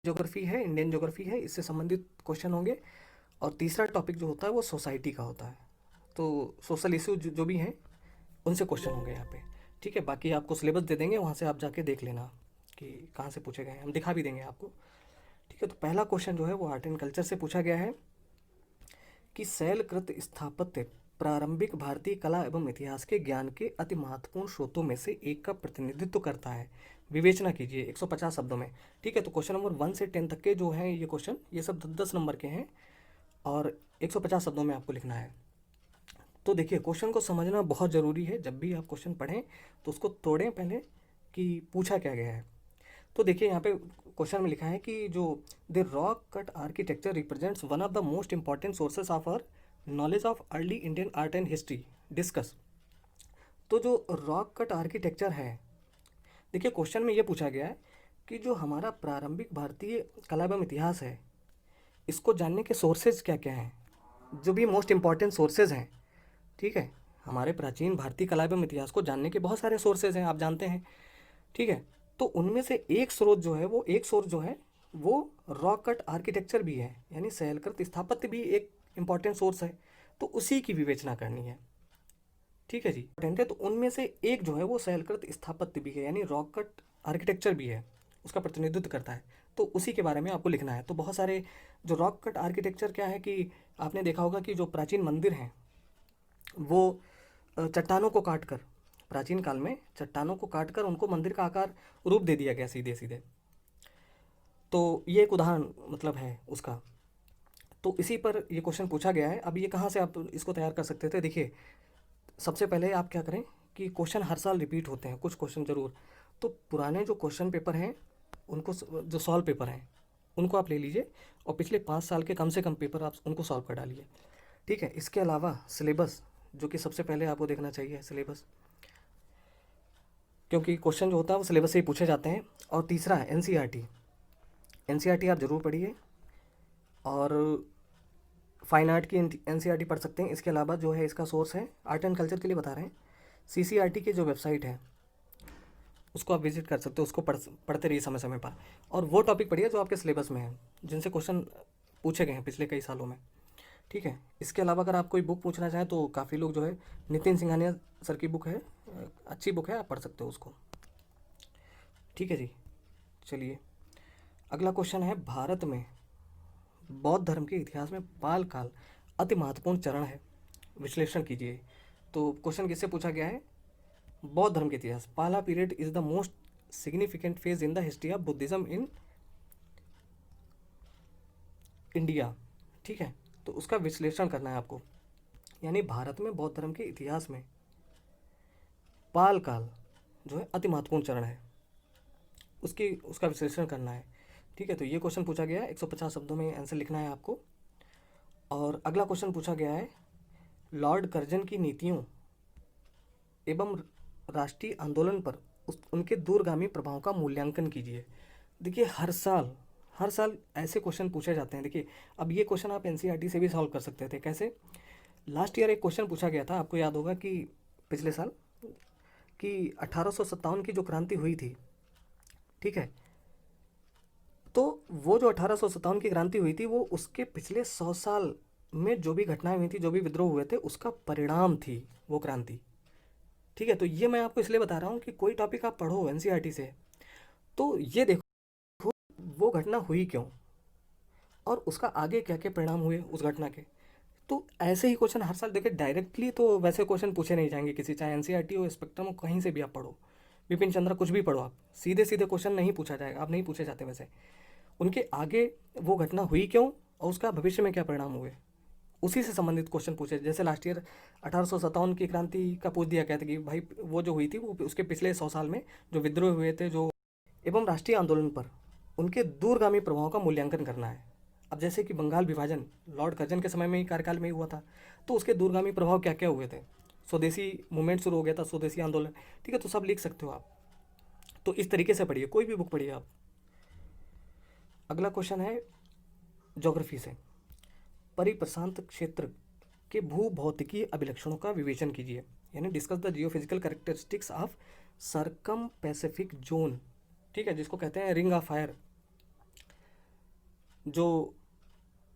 Geography है, Indian geography है, इससे संबंधित क्वेश्चन होंगे। और तीसरा टॉपिक जो होता है वो सोसाइटी का होता है। तो सोशल इशू जो भी हैं उनसे क्वेश्चन होंगे यहाँ पे। ठीक है, बाकी आपको सिलेबस दे देंगे, वहाँ से आप जाके देख लेना कि कहाँ से पूछे गए हैं, हम दिखा भी देंगे आपको। ठीक है, तो पहला क्वेश्चन जो है वो आर्ट एंड कल्चर से पूछा गया है कि शैलकृत स्थापत्य प्रारंभिक भारतीय कला एवं इतिहास के ज्ञान के अति महत्वपूर्ण स्रोतों में से एक का प्रतिनिधित्व करता है। विवेचना कीजिए 150 शब्दों में। ठीक है, तो क्वेश्चन नंबर 1 से 10 तक के जो हैं ये क्वेश्चन, ये सब 10-10 नंबर के हैं और 150 शब्दों में आपको लिखना है। तो देखिए, क्वेश्चन को समझना बहुत ज़रूरी है। जब भी आप क्वेश्चन पढ़ें तो उसको तोड़ें पहले कि पूछा क्या गया है। तो देखिए यहाँ पे क्वेश्चन में लिखा है कि जो the rock cut architecture represents one of the most important sources of our knowledge of early Indian art and history discuss. तो जो रॉक कट आर्किटेक्चर है, देखिए क्वेश्चन में ये पूछा गया है कि जो हमारा प्रारंभिक भारतीय कला एवं इतिहास है, इसको जानने के सोर्सेज क्या क्या हैं, जो भी मोस्ट इंपॉर्टेंट सोर्सेज हैं। ठीक है, हमारे प्राचीन भारतीय कला एवं इतिहास को जानने के बहुत सारे सोर्सेज हैं, आप जानते हैं। ठीक है, तो उनमें से एक स्रोत जो है वो, एक सोर्स जो है वो रॉक कट आर्किटेक्चर भी है, यानी शैलकृत स्थापत्य भी एक इंपॉर्टेंट सोर्स है। तो उसी की विवेचना करनी है। ठीक है जी, इंपॉर्टेंट है। तो उनमें से एक जो है वो शैलकृत स्थापत्य भी है, यानी रॉक कट आर्किटेक्चर भी है, उसका प्रतिनिधित्व करता है। तो उसी के बारे में आपको लिखना है। तो बहुत सारे जो रॉक कट आर्किटेक्चर क्या है कि आपने देखा होगा कि जो प्राचीन मंदिर हैं वो चट्टानों को काट कर, प्राचीन काल में चट्टानों को काट कर उनको मंदिर का आकार रूप दे दिया गया सीधे सीधे। तो ये एक उदाहरण मतलब है उसका। तो इसी पर ये क्वेश्चन पूछा गया है। अब ये कहाँ से आप इसको तैयार कर सकते थे? देखिए, सबसे पहले आप क्या करें कि क्वेश्चन हर साल रिपीट होते हैं, कुछ क्वेश्चन ज़रूर। तो पुराने जो क्वेश्चन पेपर हैं उनको, जो सॉल्व पेपर हैं उनको आप ले लीजिए और पिछले 5 साल के कम से कम पेपर आप उनको सॉल्व कर डालिए। ठीक है, इसके अलावा सिलेबस, जो कि सबसे पहले आपको देखना चाहिए सिलेबस, क्योंकि क्वेश्चन जो होता है वो सिलेबस से ही पूछे जाते हैं। और तीसरा है एनसीईआरटी। एनसीईआरटी आप ज़रूर पढ़िए और फाइन आर्ट की एनसीईआरटी पढ़ सकते हैं। इसके अलावा जो है इसका सोर्स है, आर्ट एंड कल्चर के लिए बता रहे हैं, सीसीईआरटी की जो वेबसाइट है उसको आप विजिट कर सकते हो, उसको पढ़ते रहिए समय समय पर। और वो टॉपिक पढ़िए जो आपके सिलेबस में है, जिनसे क्वेश्चन पूछे गए हैं पिछले कई सालों में। ठीक है, इसके अलावा अगर आप कोई बुक पूछना चाहें तो काफ़ी लोग जो है, नितिन सिंघानिया सर की बुक है, अच्छी बुक है, आप पढ़ सकते हो उसको। ठीक है जी, चलिए अगला क्वेश्चन है, भारत में बौद्ध धर्म के इतिहास में पाल काल अति महत्वपूर्ण चरण है, विश्लेषण कीजिए। तो क्वेश्चन किससे पूछा गया है? बौद्ध धर्म के इतिहास, पाला period is the most significant phase in the history of Buddhism in India. ठीक है, तो उसका विश्लेषण करना है आपको, यानी भारत में बौद्ध धर्म के इतिहास में पाल काल जो है अति महत्वपूर्ण चरण है, उसकी उसका विश्लेषण करना है। ठीक है, तो ये क्वेश्चन पूछा गया है, 150 शब्दों में आंसर लिखना है आपको। और अगला क्वेश्चन पूछा गया है, लॉर्ड कर्जन की नीतियों एवं राष्ट्रीय आंदोलन पर उनके दूरगामी प्रभाव का मूल्यांकन कीजिए। देखिए हर साल ऐसे क्वेश्चन पूछे जाते हैं। देखिए, अब ये क्वेश्चन आप एनसीईआरटी से भी सॉल्व कर सकते थे। कैसे? लास्ट ईयर एक क्वेश्चन पूछा गया था, आपको याद होगा कि पिछले साल, कि 1857 की जो क्रांति हुई थी, ठीक है, तो वो जो 1857 की क्रांति हुई थी वो उसके पिछले 100 साल में जो भी घटनाएं हुई थी, जो भी विद्रोह हुए थे, उसका परिणाम थी वो क्रांति। ठीक है, तो ये मैं आपको इसलिए बता रहा हूँ कि कोई टॉपिक आप पढ़ो एनसीईआरटी से तो ये देखो वो घटना हुई क्यों और उसका आगे क्या क्या परिणाम हुए उस घटना के। तो ऐसे ही क्वेश्चन हर साल, देखिए डायरेक्टली तो वैसे क्वेश्चन पूछे नहीं जाएंगे किसी, चाहे एनसीईआरटी हो, स्पेक्ट्रम हो, कहीं से भी आप पढ़ो, विपिन चंद्रा कुछ भी पढ़ो, आप सीधे सीधे क्वेश्चन नहीं पूछा जाएगा, आप नहीं पूछे जाते वैसे। उनके आगे वो घटना हुई क्यों और उसका भविष्य में क्या परिणाम हुए, उसी से संबंधित क्वेश्चन पूछे। जैसे लास्ट ईयर 1857 की क्रांति का पूछ दिया गया था कि भाई वो जो हुई थी वो उसके पिछले 100 साल में जो विद्रोह हुए थे, जो एवं राष्ट्रीय आंदोलन पर उनके दूरगामी प्रभाव का मूल्यांकन करना है। अब जैसे कि बंगाल विभाजन लॉर्ड कर्जन के समय में ही, कार्यकाल में ही हुआ था, तो उसके दूरगामी प्रभाव क्या क्या हुए थे, स्वदेशी मूवमेंट शुरू हो गया था, स्वदेशी आंदोलन। ठीक है, तो सब लिख सकते हो आप। तो इस तरीके से पढ़िए, कोई भी बुक पढ़िए आप। अगला क्वेश्चन है ज्योग्राफी से, परिप्रशांत क्षेत्र के भूभौतिकीय अभिलक्षणों का विवेचन कीजिए, यानी discuss the geophysical characteristics of circum Pacific zone. ठीक है, जिसको कहते हैं रिंग ऑफ फायर। जो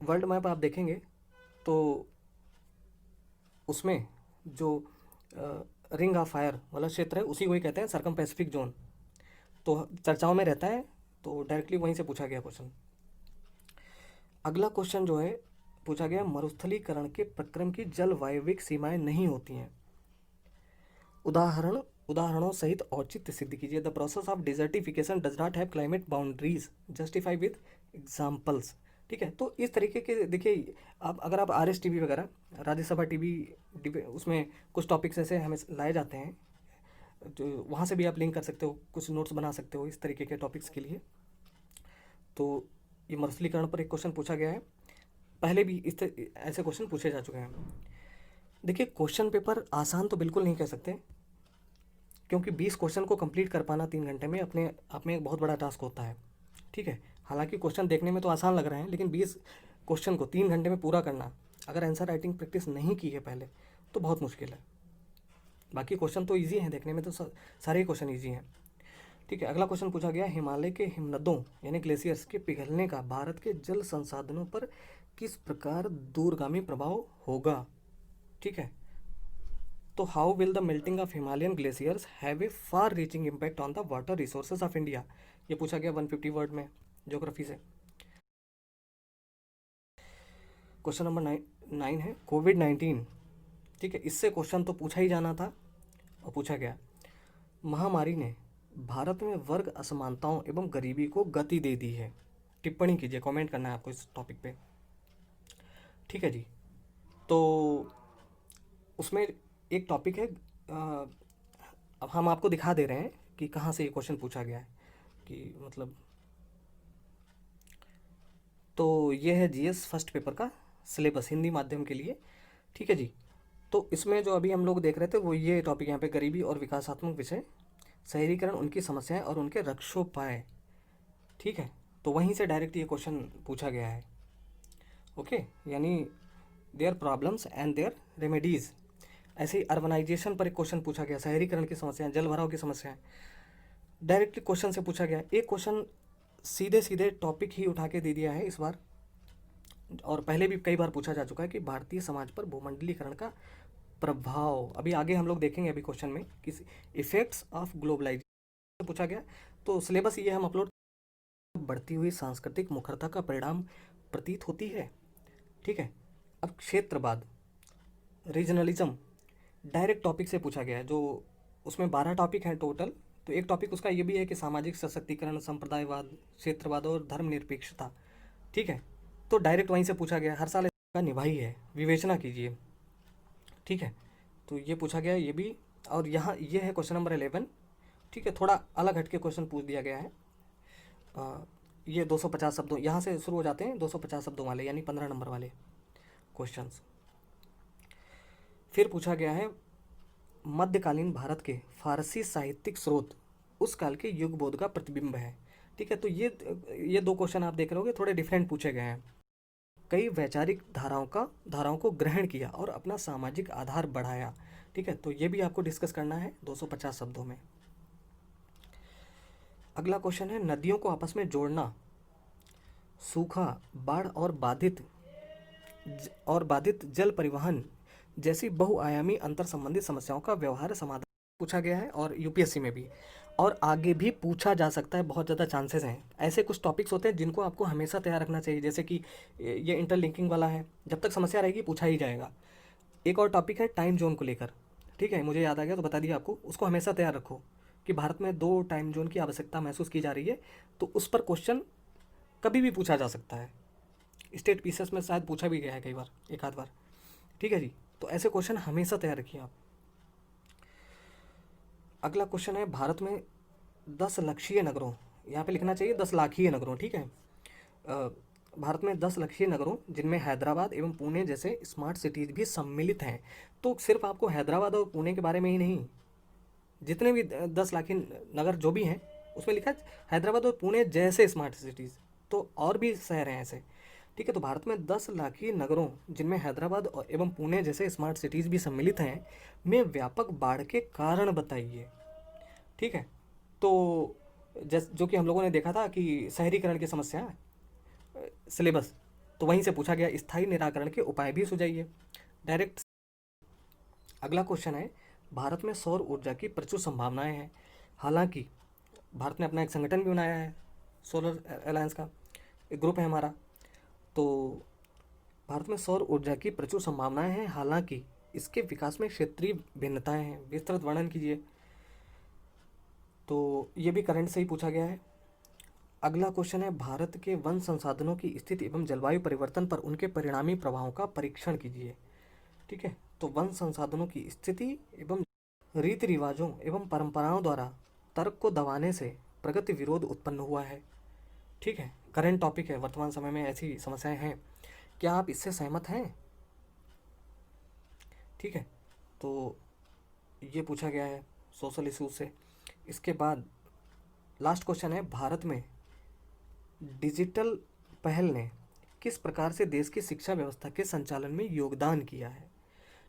वर्ल्ड मैप आप देखेंगे तो उसमें जो रिंग ऑफ फायर वाला क्षेत्र है उसी को ही कहते हैं सर्कम पैसिफिक जोन, तो चर्चाओं में रहता है, तो डायरेक्टली वहीं से पूछा गया क्वेश्चन। अगला क्वेश्चन जो है पूछा गया, मरुस्थलीकरण के प्रक्रम की जलवायविक सीमाएं नहीं होती हैं, उदाहरणों सहित औचित्य सिद्ध कीजिए। The process of desertification does not have climate boundaries, justify with examples. ठीक है, तो इस तरीके के देखिए, आप अगर आप आर एस टी वी वगैरह, राज्यसभा टीवी, उसमें कुछ टॉपिक्स ऐसे हमें लाए जाते हैं, तो वहाँ से भी आप लिंक कर सकते हो, कुछ नोट्स बना सकते हो इस तरीके के टॉपिक्स के लिए। तो ये मरुस्थलीकरण पर एक क्वेश्चन पूछा गया है, पहले भी ऐसे क्वेश्चन पूछे जा चुके हैं। देखिए, क्वेश्चन पेपर आसान तो बिल्कुल नहीं कह सकते, क्योंकि 20 क्वेश्चन को कंप्लीट कर पाना 3 घंटे में अपने आप में एक बहुत बड़ा टास्क होता है। ठीक है, हालांकि क्वेश्चन देखने में तो आसान लग रहे हैं, लेकिन 20 क्वेश्चन को 3 घंटे में पूरा करना, अगर आंसर राइटिंग प्रैक्टिस नहीं की है पहले, तो बहुत मुश्किल है। बाकी क्वेश्चन तो ईजी हैं, देखने में तो सारे क्वेश्चन ईजी हैं। ठीक है, अगला क्वेश्चन पूछा गया, हिमालय के हिमनदों यानी ग्लेशियर्स के पिघलने का भारत के जल संसाधनों पर किस प्रकार दूरगामी प्रभाव होगा। ठीक है, तो how will the melting of Himalayan glaciers have a far reaching impact on the water resources of India. ये पूछा गया 150 वर्ड में ज्योग्राफी से। क्वेश्चन नंबर 9 है, कोविड-19। ठीक है, इससे क्वेश्चन तो पूछा ही जाना था और पूछा गया, महामारी ने भारत में वर्ग असमानताओं एवं गरीबी को गति दे दी है। टिप्पणी कीजिए, कमेंट करना है आपको इस टॉपिक पे। ठीक है जी, तो उसमें एक टॉपिक है, अब हम आपको दिखा दे रहे हैं कि कहाँ से ये क्वेश्चन पूछा गया है, कि मतलब, तो ये है जीएस फर्स्ट पेपर का सिलेबस हिंदी माध्यम के लिए। ठीक है जी, तो इसमें जो अभी हम लोग देख रहे थे वो ये टॉपिक यहाँ पे, गरीबी और विकासात्मक विषय, शहरीकरण, उनकी समस्याएं और उनके रक्षोपाय। ठीक है, तो वहीं से डायरेक्ट ये क्वेश्चन पूछा गया है। ओके, यानी their problems and their remedies. ऐसे ही अर्बनाइजेशन पर एक क्वेश्चन पूछा गया, शहरीकरण की समस्याएं, जल भराव की समस्याएं, डायरेक्टली क्वेश्चन से पूछा गया। एक क्वेश्चन सीधे सीधे टॉपिक ही उठा के दे दिया है इस बार, और पहले भी कई बार पूछा जा चुका है कि भारतीय समाज पर भूमंडलीकरण का प्रभाव। अभी आगे हम लोग देखेंगे अभी क्वेश्चन में कि इफेक्ट्स ऑफ ग्लोबलाइजेशन पूछा गया। तो सिलेबस ये हम अपलोड, बढ़ती हुई सांस्कृतिक मुखरता का परिणाम प्रतीत होती है। ठीक है, अब क्षेत्रवाद, रीजनलिज्म, डायरेक्ट टॉपिक से पूछा गया है, जो उसमें 12 टॉपिक हैं टोटल। तो एक टॉपिक उसका ये भी है कि सामाजिक सशक्तिकरण, संप्रदायवाद, क्षेत्रवाद और धर्मनिरपेक्षता। ठीक है, तो डायरेक्ट वहीं से पूछा गया, हर साल इसका निभाई है, विवेचना कीजिए। ठीक है, तो ये पूछा गया ये भी, और यहाँ ये है क्वेश्चन नंबर 11। ठीक है, थोड़ा अलग हटके क्वेश्चन पूछ दिया गया है। ये 250 शब्दों, यहाँ से शुरू हो जाते हैं 250 शब्दों वाले, यानी 15 नंबर वाले क्वेश्चंस। फिर पूछा गया है, मध्यकालीन भारत के फारसी साहित्यिक स्रोत उस काल के युग बोध का प्रतिबिंब है। ठीक है, तो ये 2 क्वेश्चन आप देख रहे होगे, थोड़े डिफरेंट पूछे गए हैं। कई वैचारिक धाराओं को ग्रहण किया और अपना सामाजिक आधार बढ़ाया। ठीक है, तो ये भी आपको डिस्कस करना है 250 शब्दों में। अगला क्वेश्चन है, नदियों को आपस में जोड़ना, सूखा, बाढ़ और बाधित जल परिवहन जैसी बहुआयामी अंतर संबंधित समस्याओं का व्यवहार्य समाधान पूछा गया है, और यूपीएससी में भी, और आगे भी पूछा जा सकता है, बहुत ज़्यादा चांसेस हैं। ऐसे कुछ टॉपिक्स होते हैं जिनको आपको हमेशा तैयार रखना चाहिए, जैसे कि ये इंटरलिंकिंग वाला है, जब तक समस्या रहेगी पूछा ही जाएगा। एक और टॉपिक है टाइम जोन को लेकर। ठीक है, मुझे याद आ गया तो बता दिया आपको, उसको हमेशा तैयार रखो कि भारत में 2 टाइम जोन की आवश्यकता महसूस की जा रही है, तो उस पर क्वेश्चन कभी भी पूछा जा सकता है। स्टेट पीसेस में शायद पूछा भी गया है कई बार, एक आध बार। ठीक है जी, तो ऐसे क्वेश्चन हमेशा तैयार रखिए आप। अगला क्वेश्चन है, भारत में 10 लक्षीय नगरों, यहाँ पे लिखना चाहिए 10 लाखीय नगरों। ठीक है, भारत में 10 लक्षीय नगरों जिनमें हैदराबाद एवं पुणे जैसे स्मार्ट सिटीज़ भी सम्मिलित हैं। तो सिर्फ आपको हैदराबाद और पुणे के बारे में ही नहीं, जितने भी 10 लाखीय नगर जो भी हैं उसमें लिखा है हैदराबाद और पुणे जैसे स्मार्ट सिटीज़, तो और भी शहर हैं ऐसे। ठीक है, तो भारत में 10 लाखीय नगरों जिनमें हैदराबाद एवं पुणे जैसे स्मार्ट सिटीज़ भी सम्मिलित हैं में व्यापक बाढ़ के कारण बताइए। ठीक है, तो जो कि हम लोगों ने देखा था कि शहरीकरण की समस्या सिलेबस, तो वहीं से पूछा गया। स्थायी निराकरण के उपाय भी सुझाइए, डायरेक्ट। अगला क्वेश्चन है, भारत में सौर ऊर्जा की प्रचुर संभावनाएं हैं। हालांकि भारत ने अपना एक संगठन भी बनाया है, सोलर अलायंस का एक ग्रुप है हमारा। तो भारत में सौर ऊर्जा की प्रचुर संभावनाएं हैं, हालांकि इसके विकास में क्षेत्रीय भिन्नताएं हैं, विस्तृत वर्णन कीजिए। तो ये भी करंट से ही पूछा गया है। अगला क्वेश्चन है, भारत के वन संसाधनों की स्थिति एवं जलवायु परिवर्तन पर उनके परिणामी प्रभावों का परीक्षण कीजिए। ठीक है, तो वन संसाधनों की स्थिति एवं रीति रिवाजों एवं परंपराओं द्वारा तर्क को दबाने से प्रगति विरोध उत्पन्न हुआ है। ठीक है, करंट टॉपिक है, वर्तमान समय में ऐसी समस्याएं हैं। क्या आप इससे सहमत हैं? ठीक है, तो ये पूछा गया है सोशल इशूज से। इसके बाद लास्ट क्वेश्चन है, भारत में डिजिटल पहल ने किस प्रकार से देश की शिक्षा व्यवस्था के संचालन में योगदान किया है।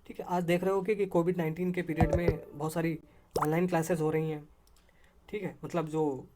ठीक है, आज देख रहे हो कि कोविड 19 के पीरियड में बहुत सारी ऑनलाइन क्लासेस हो रही हैं। ठीक है, मतलब जो